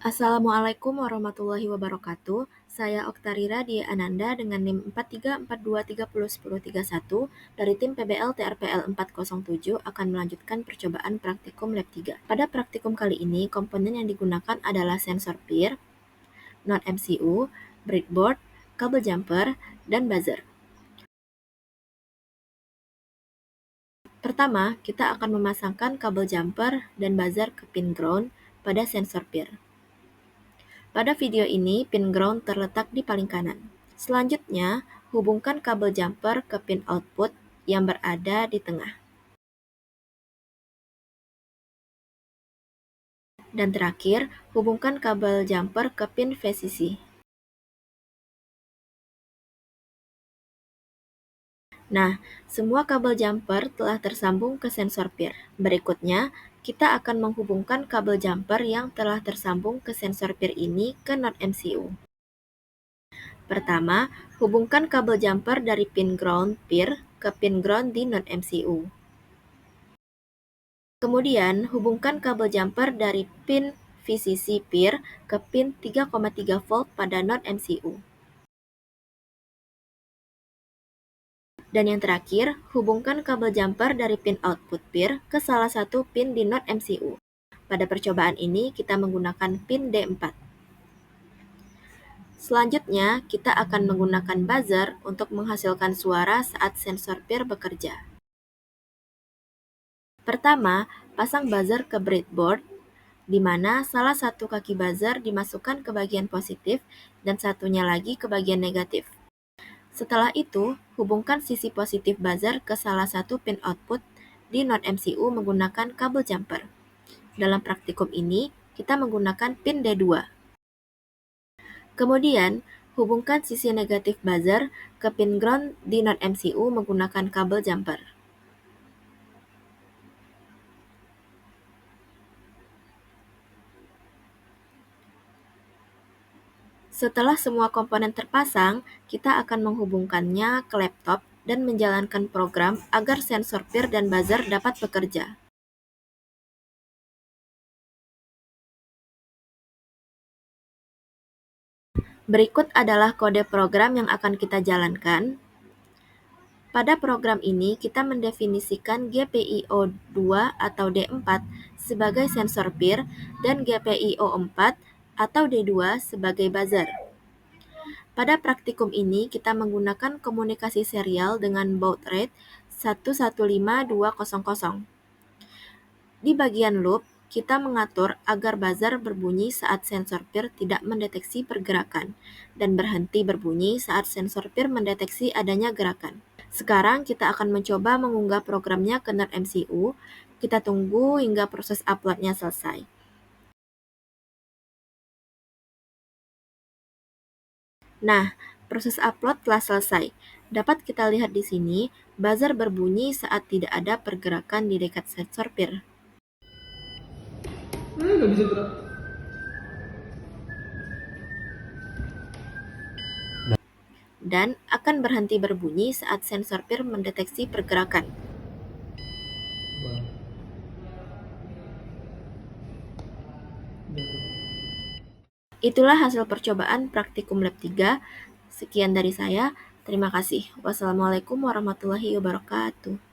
Assalamualaikum warahmatullahi wabarakatuh. Saya Oktarira Dia Ananda dengan NIM 4342301031 dari tim PBL TRPL 407 akan melanjutkan percobaan praktikum lab 3. Pada praktikum kali ini, komponen yang digunakan adalah sensor peer, node MCU, breadboard, kabel jumper, dan buzzer. Pertama, kita akan memasangkan kabel jumper dan buzzer ke pin ground pada sensor peer. Pada video ini, pin ground terletak di paling kanan. Selanjutnya, hubungkan kabel jumper ke pin output yang berada di tengah. Dan terakhir, hubungkan kabel jumper ke pin VCC. Nah, semua kabel jumper telah tersambung ke sensor peer. Berikutnya, kita akan menghubungkan kabel jumper yang telah tersambung ke sensor peer ini ke node MCU. Pertama, hubungkan kabel jumper dari pin ground peer ke pin ground di node MCU. Kemudian, hubungkan kabel jumper dari pin VCC peer ke pin 3,3 volt pada node MCU. Dan yang terakhir, hubungkan kabel jumper dari pin output peer ke salah satu pin di node MCU. Pada percobaan ini, kita menggunakan pin D4. Selanjutnya, kita akan menggunakan buzzer untuk menghasilkan suara saat sensor peer bekerja. Pertama, pasang buzzer ke breadboard, di mana salah satu kaki buzzer dimasukkan ke bagian positif dan satunya lagi ke bagian negatif. Setelah itu, hubungkan sisi positif buzzer ke salah satu pin output di node MCU menggunakan kabel jumper. Dalam praktikum ini, kita menggunakan pin D2. Kemudian, hubungkan sisi negatif buzzer ke pin ground di node MCU menggunakan kabel jumper. Setelah semua komponen terpasang, kita akan menghubungkannya ke laptop dan menjalankan program agar sensor peer dan buzzer dapat bekerja. Berikut adalah kode program yang akan kita jalankan. Pada program ini, kita mendefinisikan GPIO2 atau D4 sebagai sensor peer dan GPIO4 atau D2 sebagai buzzer. Pada praktikum ini, kita menggunakan komunikasi serial dengan baud rate 115200. Di bagian loop, kita mengatur agar buzzer berbunyi saat sensor peer tidak mendeteksi pergerakan dan berhenti berbunyi saat sensor peer mendeteksi adanya gerakan. Sekarang kita akan mencoba mengunggah programnya ke node MCU. Kita tunggu hingga proses uploadnya selesai. Nah, proses upload telah selesai. Dapat kita lihat di sini, buzzer berbunyi saat tidak ada pergerakan di dekat sensor peer. Nggak bisa gerak. Dan akan berhenti berbunyi saat sensor peer mendeteksi pergerakan. Itulah hasil percobaan praktikum lab 3. Sekian dari saya. Terima kasih. Wassalamualaikum warahmatullahi wabarakatuh.